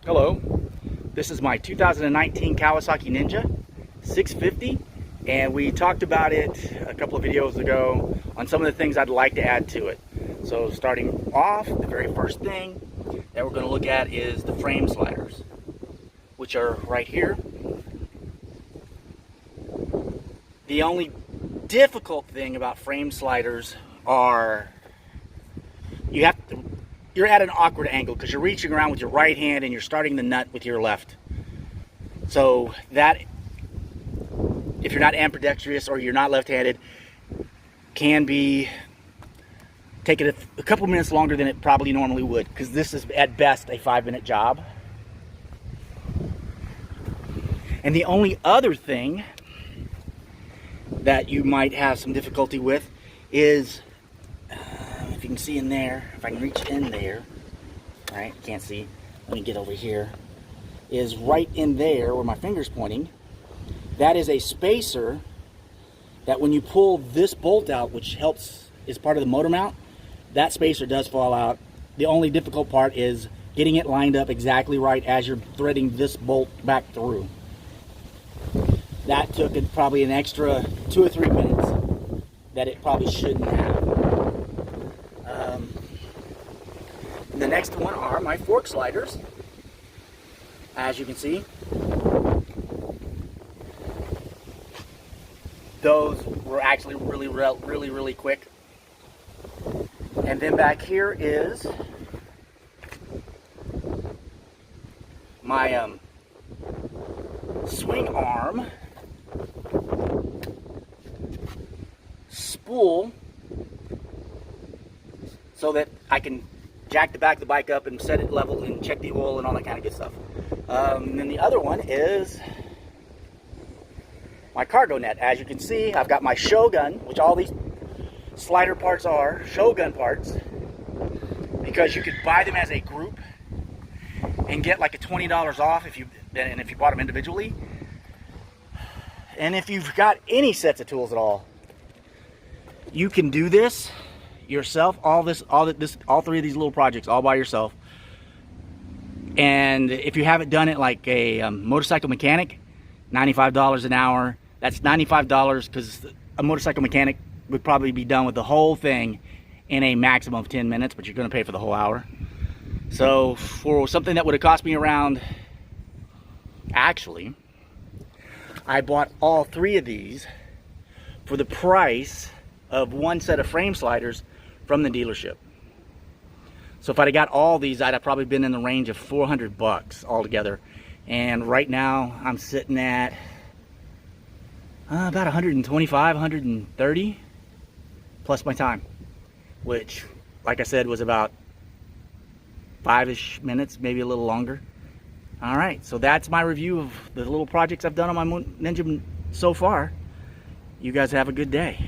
Hello, this is my 2019 Kawasaki Ninja 650, and we talked about it a couple of videos ago on some of the things I'd like to add to it. So starting off, the very first thing that we're going to look at is the frame sliders, which are right here. The only difficult thing about frame sliders are you're at an awkward angle because you're reaching around with your right hand and you're starting the nut with your left. So that, if you're not ambidextrous or you're not left-handed, can be taking a couple minutes longer than it probably normally would, because this is at best a 5-minute job. And the only other thing that you might have some difficulty with is, if you can see in there, if I can reach in there, all right, you can't see, let me get over here, is right in there where my finger's pointing. That is a spacer that when you pull this bolt out, which helps, is part of the motor mount, that spacer does fall out. The only difficult part is getting it lined up exactly right as you're threading this bolt back through. That took probably an extra 2 or 3 minutes that it probably shouldn't have. The next one are my fork sliders. As you can see, those were actually really quick. And then back here is my swing arm spool, so that I can jack the back of the bike up and set it level and check the oil and all that kind of good stuff. And then the other one is my cargo net. As you can see, I've got my Shogun, which all these slider parts are Shogun parts, because you could buy them as a group and get like a $20 off if you bought them individually. And if you've got any sets of tools at all, you can do this yourself, all three of these little projects all by yourself. And if you haven't done it like a motorcycle mechanic, $95 an hour. That's $95 because a motorcycle mechanic would probably be done with the whole thing in a maximum of 10 minutes, but you're going to pay for the whole hour. So for something that would have cost me around, actually, I bought all 3 of these for the price of one set of frame sliders from the dealership. So if I'd have got all these, I'd have probably been in the range of $400 altogether. And right now I'm sitting at about 125, 130 plus my time, which, like I said, was about 5-ish minutes, maybe a little longer. All right, so that's my review of the little projects I've done on my Ninja so far. You guys have a good day.